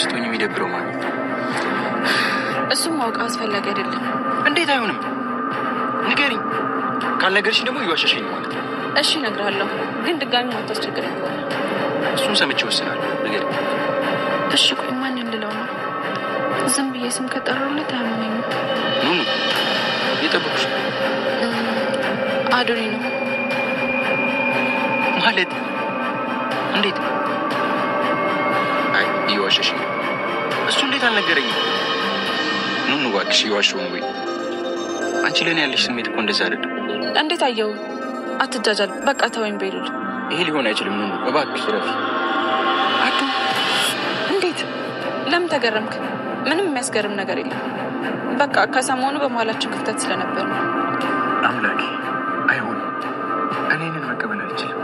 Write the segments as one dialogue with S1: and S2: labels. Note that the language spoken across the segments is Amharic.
S1: ስትሆኝ የሚደብረው ማለት
S2: እሱም ማወቅ አስፈላጊ አይደለም።
S1: እንዴት አይሆንም? ንገሪኝ። ካልነገርሽ ደግሞ ይዋሸሽኝ ማለት ነው።
S2: እሺ እነግርሃለሁ፣ ግን ድጋሚ ማታስቸግረኝ ከሆነ
S1: እሱን ሰምቼ ወስናለሁ። ንገሪኝ።
S2: እሺ ቆይ ማን ልለው ነው? ዝም ብዬ ስም ከጠራሁለት አያምነኝም።
S1: ኑኑ እየጠበኩሽ ነው።
S2: አዶኒ ነው
S1: ማለት እንዴት? አይ ይዋሸሽኝ። እሱ እንዴት አልነገረኝም? ኑኑ እባክሽ ይዋሸው ነው ወይ? አንቺ ለኔ ያለሽ ስሜት እኮ እንደዛ አይደለም።
S2: እንዴት አየው? አትጃጃል፣ በቃ ተወኝ በይሉል።
S1: ይሄ ሊሆን አይችልም ኑኑ፣ እባክሽ ረፊ።
S2: አዱ እንዴት? ለምን ተገረምክ? ምንም የሚያስገርም ነገር የለም። በቃ ከሰሞኑ በመሀላችን ክፍተት ስለነበር ነው።
S1: አምላኬ አይሆንም፣ እኔንን መቀበል አይችልም።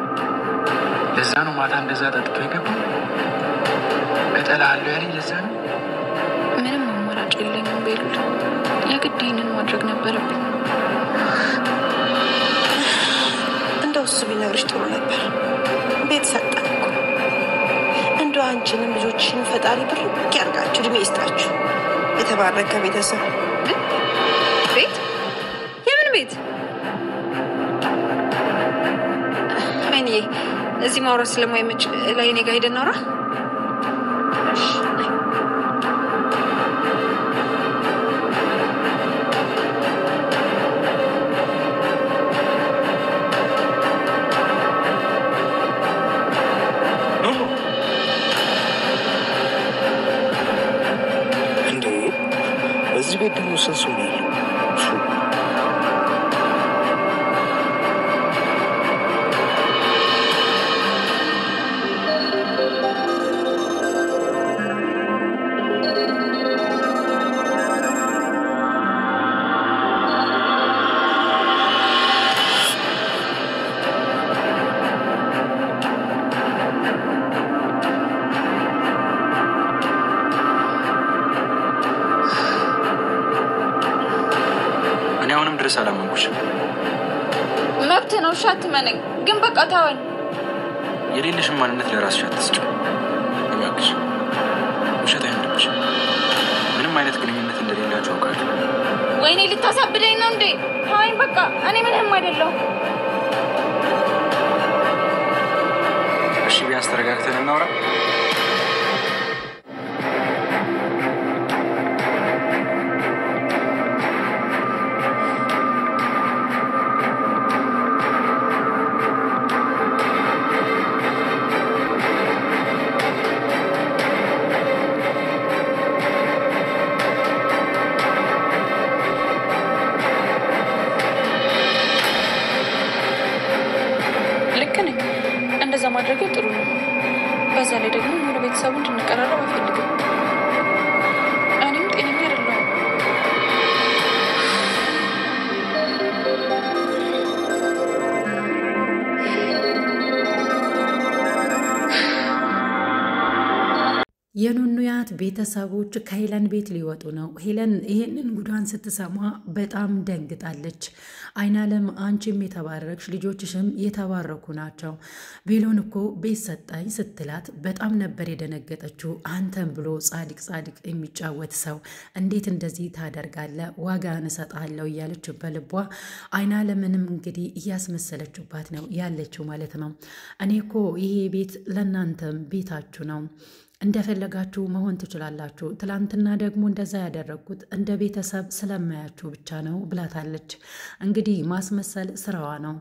S1: ለዛ ነው ማታ እንደዛ ጠጥቶ የገባው። እጠላለሁ ያለኝ ለዛ ነው።
S2: ምንም አማራጭ የለኝም በይሉል፣ የግድ ይህንን ማድረግ ነበረብኝ።
S3: እንደው እሱ ቢነግርሽ ጥሩ ነበር። ቤት ሰጠን እኮ። እንደው አንቺንም ልጆችሽን ፈጣሪ ብርቅ ያርጋችሁ፣ እድሜ ይስጣችሁ። የተባረከ ቤተሰብ።
S2: ቤት? የምን ቤት? አይኔ እዚህ ማውራት ስለማይመች ላይ እኔ ጋር ሄደን እናውራ።
S4: እዚህ ቤት ደግሞ ስንት ሰው ነው ያለው?
S1: ድረስ አላመንኩሽም።
S2: መብት ነው፣ እሺ አትመነኝ፣ ግን በቃ ተወኝ።
S1: የሌለሽን ማንነት ለራስሽ አትስጪው እባክሽ። ውሸት አይሆንብሽ። ምንም አይነት ግንኙነት እንደሌላችሁ አውቃለሁ።
S2: ወይኔ ልታሳብደኝ ነው እንዴ? ተወኝ በቃ፣ እኔ ምንም አይደለሁም።
S1: እሺ ቢያንስ ተረጋግተን እናውራ።
S2: እንደዛ ማድረግ ጥሩ ነው። በዛ ላይ ደግሞ ሙሉ ቤተሰቡ እንድንቀራረብ አልፈልግም። እኔም ጤነኛ አይደለሁም።
S5: የኑኑያት ቤተሰቦች ከሄለን ቤት ሊወጡ ነው። ሄለን ይሄንን ጉዳን ስትሰማ በጣም ደንግጣለች። አይናለም አንቺም የተባረክሽ ልጆችሽም የተባረኩ ናቸው፣ ቤሎን እኮ ቤት ሰጣኝ ስትላት በጣም ነበር የደነገጠችው። አንተም ብሎ ጻድቅ ጻድቅ የሚጫወት ሰው እንዴት እንደዚህ ታደርጋለ? ዋጋን እሰጣለሁ እያለች በልቧ አይናለምንም እንግዲህ እያስመሰለችባት ነው ያለችው ማለት ነው። እኔ እኮ ይሄ ቤት ለእናንተም ቤታችሁ ነው፣ እንደፈለጋችሁ መሆን ትችላላችሁ። ትላንትና ደግሞ እንደዛ ያደረኩት እንደ ቤተሰብ ስለማያችሁ ብቻ ነው ብላታለች። እንግዲህ ማስመሰል ስራዋ ነው።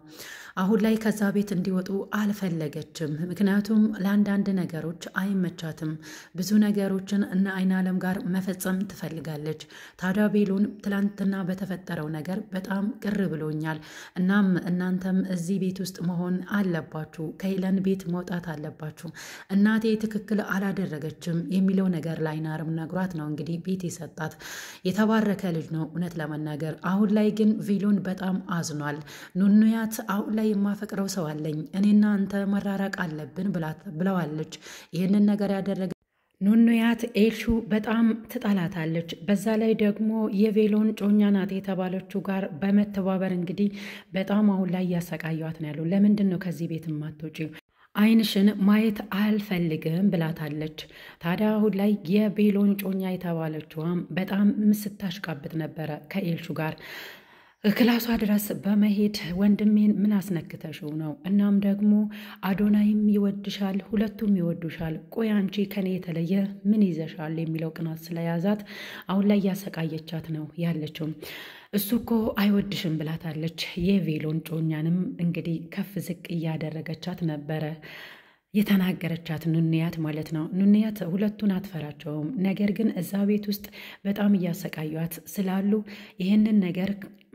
S5: አሁን ላይ ከዛ ቤት እንዲወጡ አልፈለገችም። ምክንያቱም ለአንዳንድ ነገሮች አይመቻትም። ብዙ ነገሮችን እነ አይናለም ጋር መፈጸም ትፈልጋለች። ታዲያ ቤሎን ትላንትና በተፈጠረው ነገር በጣም ቅር ብሎኛል። እናም እናንተም እዚህ ቤት ውስጥ መሆን አለባችሁ፣ ከሄለን ቤት መውጣት አለባችሁ። እናቴ ትክክል አላደረገችም የሚለው ነገር ለአይናለም ነግሯት ነው እንግዲህ ቤት የሰጣት። የተባረከ ልጅ ነው እውነት ለመናገር። አሁን ላይ ግን ቤሎን በጣም አዝኗል። ኑኑያት አሁን ላይ የማፈቅረው ሰው አለኝ፣ እኔና አንተ መራራቅ አለብን ብለዋለች። ይህንን ነገር ያደረገ ኑኑያት ኤልሹ በጣም ትጠላታለች። በዛ ላይ ደግሞ የቬሎን ጮኛ ናት የተባለችው ጋር በመተባበር እንግዲህ በጣም አሁን ላይ እያሰቃያት ነው ያለው። ለምንድን ነው ከዚህ ቤት የማትወጪው? አይንሽን ማየት አልፈልግም ብላታለች። ታዲያ አሁን ላይ የቤሎን ጮኛ የተባለችዋም በጣም ስታሽቃብጥ ነበረ ከኤልሹ ጋር ክላሷ ድረስ በመሄድ ወንድሜን ምን አስነክተሽው ነው? እናም ደግሞ አዶናይም ይወድሻል፣ ሁለቱም ይወዱሻል። ቆይ አንቺ ከኔ የተለየ ምን ይዘሻል? የሚለው ቅናት ስለያዛት አሁን ላይ ያሰቃየቻት ነው ያለችው። እሱ እኮ አይወድሽም ብላታለች። የቬሎን ጮኛንም እንግዲህ ከፍ ዝቅ እያደረገቻት ነበረ የተናገረቻት ኑንያት ማለት ነው። ኑንያት ሁለቱን አትፈራቸውም። ነገር ግን እዛ ቤት ውስጥ በጣም እያሰቃዩት ስላሉ ይህንን ነገር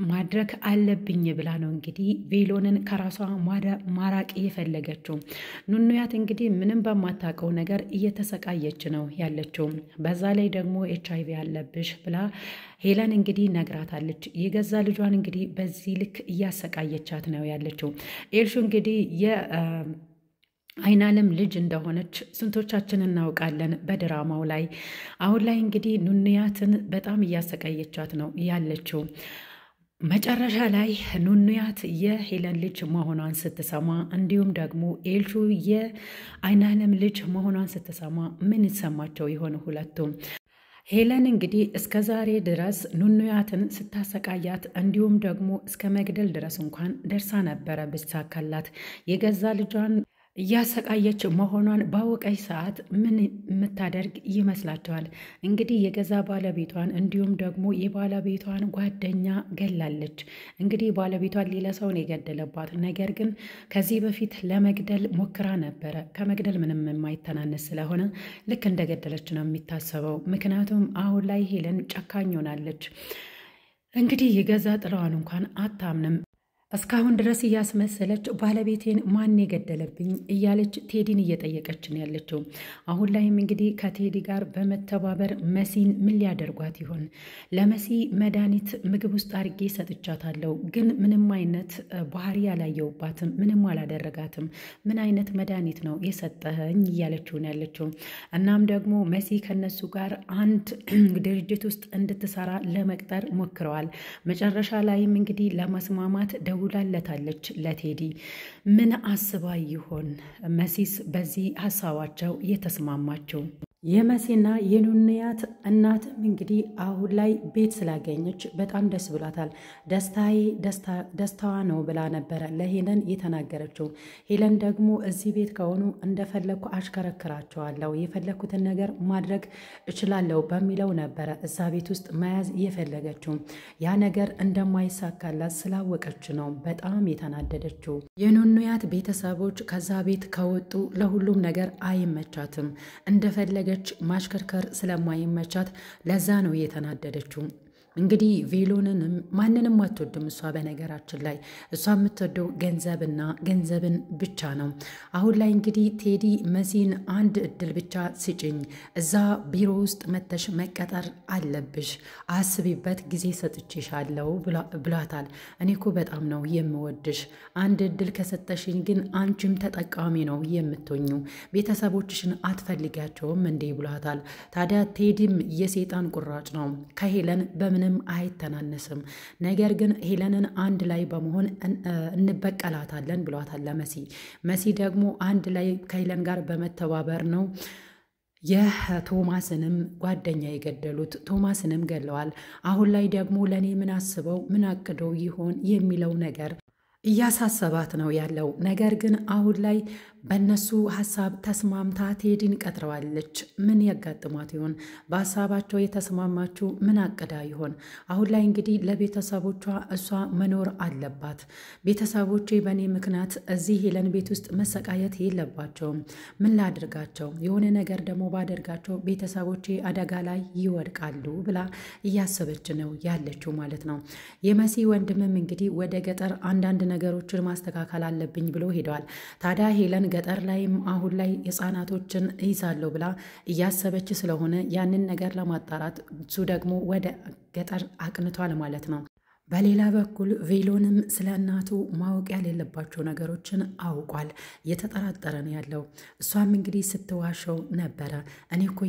S5: ማድረግ አለብኝ ብላ ነው እንግዲህ ቬሎንን ከራሷ ማራቅ የፈለገችው። ኑንያት እንግዲህ ምንም በማታውቀው ነገር እየተሰቃየች ነው ያለችው። በዛ ላይ ደግሞ HIV አለብሽ ብላ ሄለን እንግዲህ ነግራታለች። የገዛ ልጇን እንግዲህ በዚህ ልክ እያሰቃየቻት ነው ያለችው። ኤልሹ እንግዲህ አይናለም ልጅ እንደሆነች ስንቶቻችን እናውቃለን በድራማው ላይ። አሁን ላይ እንግዲህ ኑንያትን በጣም እያሰቃየቻት ነው ያለችው። መጨረሻ ላይ ኑንያት የሄለን ልጅ መሆኗን ስትሰማ እንዲሁም ደግሞ ኤልሹ የአይናለም ልጅ መሆኗን ስትሰማ ምን ይሰማቸው ይሆን ሁለቱም? ሄለን እንግዲህ እስከ ዛሬ ድረስ ኑንያትን ስታሰቃያት እንዲሁም ደግሞ እስከ መግደል ድረስ እንኳን ደርሳ ነበረ ብቻካላት የገዛ ልጇን እያሰቃየች መሆኗን ባወቀች ሰዓት ምን የምታደርግ ይመስላችኋል? እንግዲህ የገዛ ባለቤቷን እንዲሁም ደግሞ የባለቤቷን ጓደኛ ገላለች። እንግዲህ ባለቤቷን ሌላ ሰውን የገደለባት ነገር ግን ከዚህ በፊት ለመግደል ሞክራ ነበረ። ከመግደል ምንም የማይተናነስ ስለሆነ ልክ እንደገደለች ነው የሚታሰበው። ምክንያቱም አሁን ላይ ሄለን ጨካኝ ሆናለች። እንግዲህ የገዛ ጥላዋን እንኳን አታምንም። እስካሁን ድረስ እያስመሰለች ባለቤቴን ማን የገደለብኝ እያለች ቴዲን እየጠየቀችን ያለችው። አሁን ላይም እንግዲህ ከቴዲ ጋር በመተባበር መሲን ምን ሊያደርጓት ይሆን? ለመሲ መድኃኒት ምግብ ውስጥ አድርጌ ሰጥቻታለሁ፣ ግን ምንም አይነት ባህሪ ያላየውባትም፣ ምንም አላደረጋትም። ምን አይነት መድኃኒት ነው የሰጠኸኝ እያለችውን ያለችው። እናም ደግሞ መሲ ከነሱ ጋር አንድ ድርጅት ውስጥ እንድትሰራ ለመቅጠር ሞክረዋል። መጨረሻ ላይም እንግዲህ ለመስማማት ደውላለታለች ለቴዲ። ምን አስባ ይሆን መሲስ በዚህ ሀሳባቸው የተስማማቸው? የመሲና የኑንያት እናትም እንግዲህ አሁን ላይ ቤት ስላገኘች በጣም ደስ ብሏታል። ደስታዬ ደስታዋ ነው ብላ ነበረ ለሄለን የተናገረችው። ሄለን ደግሞ እዚህ ቤት ከሆኑ እንደፈለግኩ አሽከረክራቸዋለሁ፣ የፈለግኩትን ነገር ማድረግ እችላለሁ በሚለው ነበረ እዛ ቤት ውስጥ መያዝ የፈለገችው። ያ ነገር እንደማይሳካላት ስላወቀች ነው በጣም የተናደደችው። የኑንያት ቤተሰቦች ከዛ ቤት ከወጡ ለሁሉም ነገር አይመቻትም። እንደፈለገ ማሽከርከር ስለማይመቻት ለዛ ነው የተናደደችው። እንግዲህ ቬሎንንም ማንንም አትወድም እሷ። በነገራችን ላይ እሷ የምትወደው ገንዘብና ገንዘብን ብቻ ነው። አሁን ላይ እንግዲህ ቴዲ መሲን አንድ እድል ብቻ ስጭኝ፣ እዛ ቢሮ ውስጥ መተሽ መቀጠር አለብሽ፣ አስቢበት፣ ጊዜ ሰጥቼሻለሁ ብሏታል። እኔ እኮ በጣም ነው የምወድሽ፣ አንድ እድል ከሰጠሽኝ ግን አንቺም ተጠቃሚ ነው የምትሆኙ፣ ቤተሰቦችሽን አትፈልጊያቸውም እንዴ ብሏታል። ታዲያ ቴዲም የሴጣን ቁራጭ ነው፣ ከሄለን በምንም አይተናነስም። ነገር ግን ሄለንን አንድ ላይ በመሆን እንበቀላታለን ብሏታል ለመሲ። መሲ ደግሞ አንድ ላይ ከሄለን ጋር በመተባበር ነው የቶማስንም ጓደኛ የገደሉት። ቶማስንም ገለዋል። አሁን ላይ ደግሞ ለእኔ ምን አስበው ምን አቅደው ይሆን የሚለው ነገር እያሳሰባት ነው ያለው። ነገር ግን አሁን ላይ በእነሱ ሀሳብ ተስማምታ ቴዲን ቀጥረዋለች። ምን ያጋጥሟት ይሆን? በሀሳባቸው የተስማማችው ምን አቅዳ ይሆን? አሁን ላይ እንግዲህ ለቤተሰቦቿ እሷ መኖር አለባት። ቤተሰቦቼ በእኔ ምክንያት እዚህ ሄለን ቤት ውስጥ መሰቃየት የለባቸውም። ምን ላድርጋቸው? የሆነ ነገር ደግሞ ባደርጋቸው ቤተሰቦቼ አደጋ ላይ ይወድቃሉ ብላ እያሰበች ነው ያለችው ማለት ነው። የመሲ ወንድምም እንግዲህ ወደ ገጠር አንዳንድ ነገሮችን ማስተካከል አለብኝ ብሎ ሄደዋል። ታዲያ ሄለን ገጠር ላይም አሁን ላይ ህፃናቶችን ይዛለሁ ብላ እያሰበች ስለሆነ ያንን ነገር ለማጣራት እሱ ደግሞ ወደ ገጠር አቅንቷል ማለት ነው። በሌላ በኩል ቬሎንም ስለ እናቱ ማወቅ ያሌለባቸው ነገሮችን አውቋል። እየተጠራጠረ ነው ያለው። እሷም እንግዲህ ስትዋሸው ነበረ። እኔ እኮ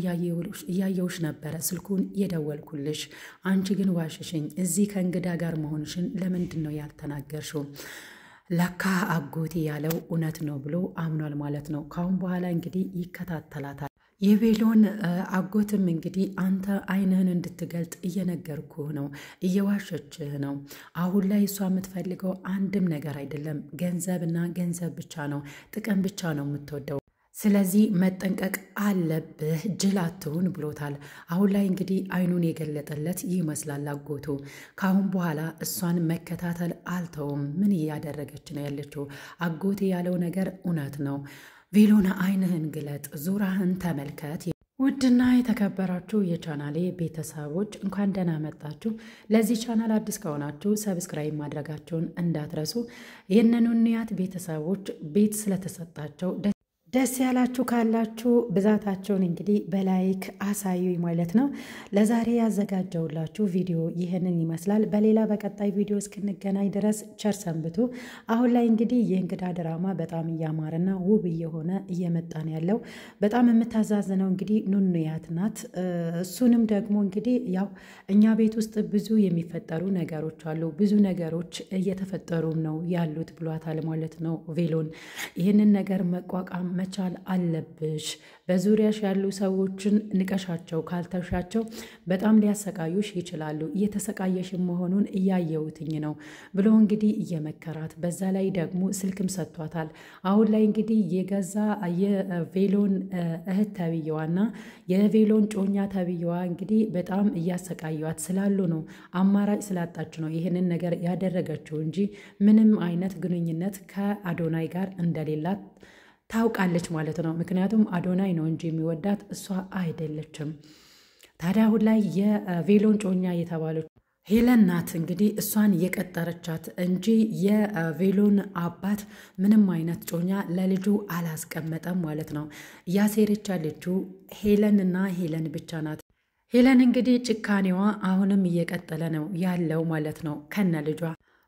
S5: እያየውሽ ነበረ ስልኩን የደወልኩልሽ፣ አንቺ ግን ዋሽሽኝ። እዚህ ከእንግዳ ጋር መሆንሽን ለምንድን ነው ያልተናገርሽው? ለካ አጎቴ ያለው እውነት ነው ብሎ አምኗል ማለት ነው። ካሁን በኋላ እንግዲህ ይከታተላታል። የቬሎን አጎትም እንግዲህ አንተ ዓይንህን እንድትገልጥ እየነገርኩህ ነው፣ እየዋሸችህ ነው። አሁን ላይ እሷ የምትፈልገው አንድም ነገር አይደለም፣ ገንዘብና ገንዘብ ብቻ ነው፣ ጥቅም ብቻ ነው የምትወደው። ስለዚህ መጠንቀቅ አለብህ፣ ጅል አትሁን ብሎታል። አሁን ላይ እንግዲህ ዓይኑን የገለጠለት ይመስላል አጎቱ። ካሁን በኋላ እሷን መከታተል አልተውም። ምን እያደረገች ነው ያለችው? አጎቴ ያለው ነገር እውነት ነው። ቬሎን ዓይንህን ግለጥ፣ ዙራህን ተመልከት። ውድና የተከበራችሁ የቻናሌ ቤተሰቦች እንኳን ደህና መጣችሁ። ለዚህ ቻናል አዲስ ከሆናችሁ ሰብስክራይብ ማድረጋችሁን እንዳትረሱ። የነኑንያት ቤተሰቦች ቤት ስለተሰጣቸው ደስ ያላችሁ ካላችሁ ብዛታቸውን እንግዲህ በላይክ አሳዩ ማለት ነው። ለዛሬ ያዘጋጀውላችሁ ቪዲዮ ይህንን ይመስላል። በሌላ በቀጣይ ቪዲዮ እስክንገናኝ ድረስ ቸር ሰንብቱ። አሁን ላይ እንግዲህ የእንግዳ ድራማ በጣም እያማረና ውብ እየሆነ እየመጣ ነው ያለው። በጣም የምታዛዝነው እንግዲህ ኑኑያት ናት። እሱንም ደግሞ እንግዲህ ያው እኛ ቤት ውስጥ ብዙ የሚፈጠሩ ነገሮች አሉ፣ ብዙ ነገሮች እየተፈጠሩም ነው ያሉት ብሏታል ማለት ነው ቬሎን። ይህንን ነገር መቋቋም መቻል አለብሽ። በዙሪያሽ ያሉ ሰዎችን ንቀሻቸው፣ ካልተሻቸው በጣም ሊያሰቃዩሽ ይችላሉ። እየተሰቃየሽ መሆኑን እያየውትኝ ነው ብሎ እንግዲህ እየመከራት፣ በዛ ላይ ደግሞ ስልክም ሰጥቷታል። አሁን ላይ እንግዲህ የገዛ የቬሎን እህት ተብየዋና የቬሎን ጮኛ ተብየዋ እንግዲህ በጣም እያሰቃዩት ስላሉ ነው፣ አማራጭ ስላጣች ነው ይህንን ነገር ያደረገችው እንጂ ምንም አይነት ግንኙነት ከአዶናይ ጋር እንደሌላት ታውቃለች ማለት ነው። ምክንያቱም አዶናይ ነው እንጂ የሚወዳት እሷ አይደለችም። ታዲያ አሁን ላይ የቬሎን ጮኛ የተባለች ሄለን ናት እንግዲህ እሷን የቀጠረቻት እንጂ የቬሎን አባት ምንም አይነት ጮኛ ለልጁ አላስቀመጠም ማለት ነው። እያሴረች ያለችው ሄለንና ሄለን ብቻ ናት። ሄለን እንግዲህ ጭካኔዋ አሁንም እየቀጠለ ነው ያለው ማለት ነው ከነ ልጇ።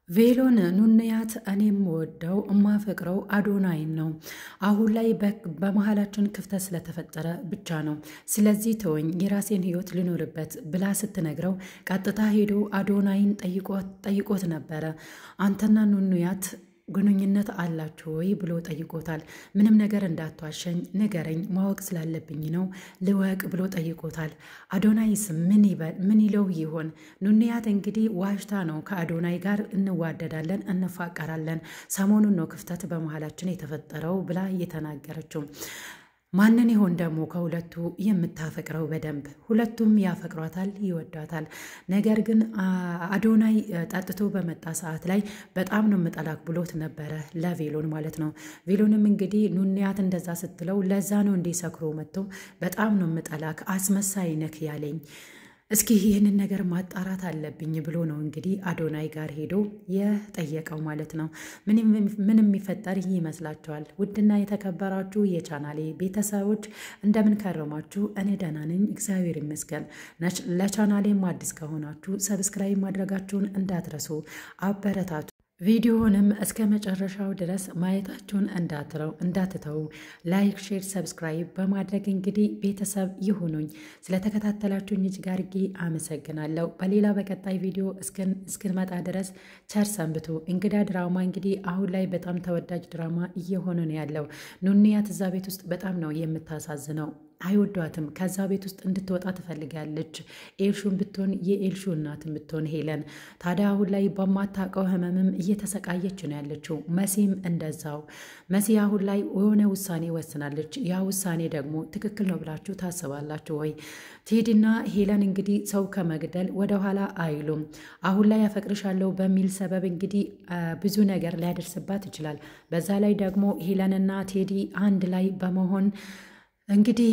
S5: ቬሎን ኑንያት እኔም ወደው እማፈቅረው አዶናይን ነው። አሁን ላይ በመሃላችን ክፍተት ስለተፈጠረ ብቻ ነው። ስለዚህ ተወኝ፣ የራሴን ሕይወት ልኖርበት ብላ ስትነግረው ቀጥታ ሄዶ አዶናይን ጠይቆት ነበረ። አንተና ኑንያት ግንኙነት አላችሁ ወይ ብሎ ጠይቆታል። ምንም ነገር እንዳትዋሸኝ ንገረኝ፣ ማወቅ ስላለብኝ ነው ልወቅ ብሎ ጠይቆታል። አዶናይስ ምን ይለው ይሆን? ኑንያት እንግዲህ ዋሽታ ነው ከአዶናይ ጋር እንዋደዳለን፣ እንፋቀራለን፣ ሰሞኑን ነው ክፍተት በመሃላችን የተፈጠረው ብላ እየተናገረችው። ማንን ይሆን ደግሞ ከሁለቱ የምታፈቅረው? በደንብ ሁለቱም ያፈቅሯታል፣ ይወዷታል። ነገር ግን አዶናይ ጠጥቶ በመጣ ሰዓት ላይ በጣም ነው የምጠላክ ብሎት ነበረ ለቬሎን ማለት ነው። ቬሎንም እንግዲህ ኑንያት እንደዛ ስትለው ለዛ ነው እንዲሰክሮ መጥቶ በጣም ነው የምጠላክ፣ አስመሳይ ነክ ያለኝ፣ እስኪ ይህንን ነገር ማጣራት አለብኝ ብሎ ነው እንግዲህ አዶናይ ጋር ሄዶ የጠየቀው ማለት ነው። ምን የሚፈጠር ይመስላችኋል? ውድና የተከበራችሁ የቻናሌ ቤተሰቦች እንደምን ከረማችሁ? እኔ ደህና ነኝ፣ እግዚአብሔር ይመስገን። ለቻናሌም አዲስ ከሆናችሁ ሰብስክራይብ ማድረጋችሁን እንዳትረሱ፣ አበረታቱ። ቪዲዮውንም እስከ መጨረሻው ድረስ ማየታችሁን እንዳትተው፣ ላይክ፣ ሼር፣ ሰብስክራይብ በማድረግ እንግዲህ ቤተሰብ ይሁኑኝ። ስለተከታተላችሁኝ እጅግ አድርጌ አመሰግናለሁ። በሌላ በቀጣይ ቪዲዮ እስክንመጣ ድረስ ቸር ሰንብቱ። እንግዳ ድራማ እንግዲህ አሁን ላይ በጣም ተወዳጅ ድራማ እየሆነ ነው ያለው። ኑንያት እዛ ቤት ውስጥ በጣም ነው የምታሳዝነው። አይወዷትም። ከዛ ቤት ውስጥ እንድትወጣ ትፈልጋለች። ኤልሹን ብትሆን የኤልሹ እናትን ብትሆን ሄለን ታዲያ አሁን ላይ በማታውቀው ህመምም እየተሰቃየች ነው ያለችው። መሲም እንደዛው። መሲ አሁን ላይ የሆነ ውሳኔ ወስናለች። ያ ውሳኔ ደግሞ ትክክል ነው ብላችሁ ታስባላችሁ ወይ? ቴዲና ሄለን እንግዲህ ሰው ከመግደል ወደኋላ አይሉም። አሁን ላይ ያፈቅርሻለሁ በሚል ሰበብ እንግዲህ ብዙ ነገር ሊያደርስባት ይችላል። በዛ ላይ ደግሞ ሄለንና ቴዲ አንድ ላይ በመሆን እንግዲህ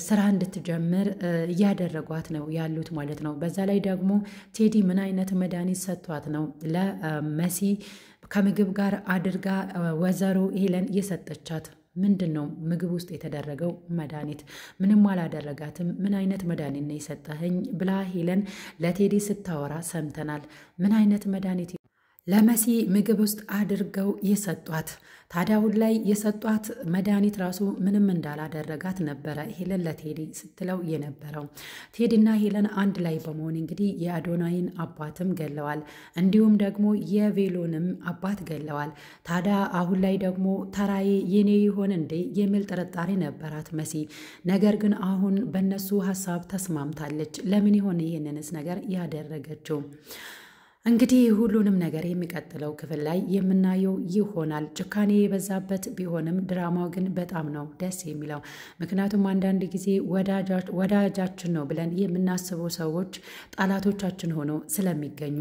S5: ስራ እንድትጀምር እያደረጓት ነው ያሉት ማለት ነው። በዛ ላይ ደግሞ ቴዲ ምን አይነት መድኃኒት ሰጥቷት ነው ለመሲ ከምግብ ጋር አድርጋ ወይዘሮ ሄለን እየሰጠቻት? ምንድን ነው ምግብ ውስጥ የተደረገው መድኃኒት? ምንም አላደረጋትም። ምን አይነት መድኃኒት ነው የሰጠኸኝ ብላ ሄለን ለቴዲ ስታወራ ሰምተናል። ምን አይነት መድኃኒት ለመሲ ምግብ ውስጥ አድርገው የሰጧት። ታዲያ አሁን ላይ የሰጧት መድኃኒት ራሱ ምንም እንዳላደረጋት ነበረ ሄለን ለቴዲ ስትለው የነበረው። ቴዲና ሄለን አንድ ላይ በመሆን እንግዲህ የአዶናይን አባትም ገለዋል፣ እንዲሁም ደግሞ የቬሎንም አባት ገለዋል። ታዲያ አሁን ላይ ደግሞ ተራዬ የኔ ይሆን እንዴ የሚል ጥርጣሬ ነበራት መሲ። ነገር ግን አሁን በእነሱ ሀሳብ ተስማምታለች። ለምን ይሆን ይህንንስ ነገር ያደረገችው? እንግዲህ ሁሉንም ነገር የሚቀጥለው ክፍል ላይ የምናየው ይሆናል። ጭካኔ የበዛበት ቢሆንም ድራማው ግን በጣም ነው ደስ የሚለው። ምክንያቱም አንዳንድ ጊዜ ወዳጃችን ነው ብለን የምናስበው ሰዎች ጠላቶቻችን ሆነው ስለሚገኙ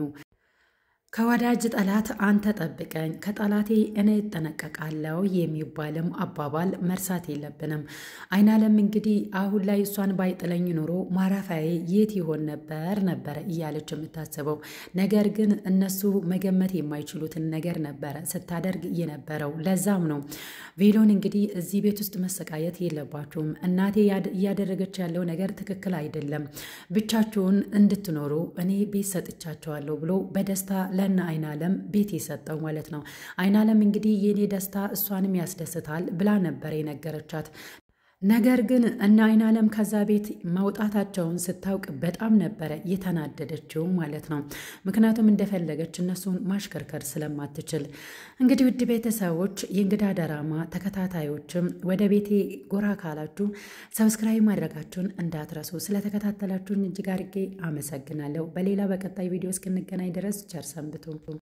S5: ከወዳጅ ጠላት አንተ ጠብቀኝ ከጠላቴ እኔ እጠነቀቃለሁ የሚባልም አባባል መርሳት የለብንም። አይናለም እንግዲህ አሁን ላይ እሷን ባይጥለኝ ኖሮ ማረፊያዬ የት ይሆን ነበረ እያለች የምታስበው። ነገር ግን እነሱ መገመት የማይችሉትን ነገር ነበረ ስታደርግ የነበረው። ለዛም ነው ቬሎን እንግዲህ እዚህ ቤት ውስጥ መሰቃየት የለባችሁም፣ እናቴ እያደረገች ያለው ነገር ትክክል አይደለም፣ ብቻችሁን እንድትኖሩ እኔ ቤት ሰጥቻቸዋለሁ ብሎ በደስታ ለና አይናለም ቤት የሰጠው ማለት ነው። አይናለም እንግዲህ የኔ ደስታ እሷንም ያስደስታል ብላ ነበር የነገረቻት። ነገር ግን እና አይናለም ከዛ ቤት መውጣታቸውን ስታውቅ በጣም ነበረ የተናደደችው ማለት ነው። ምክንያቱም እንደፈለገች እነሱን ማሽከርከር ስለማትችል። እንግዲህ ውድ ቤተሰቦች የእንግዳ ድራማ ተከታታዮችም ወደ ቤቴ ጎራ ካላችሁ ሰብስክራይብ ማድረጋችሁን እንዳትረሱ። ስለተከታተላችሁን እጅግ አድርጌ አመሰግናለሁ። በሌላ በቀጣይ ቪዲዮ እስክንገናኝ ድረስ ቸር ሰንብቱ።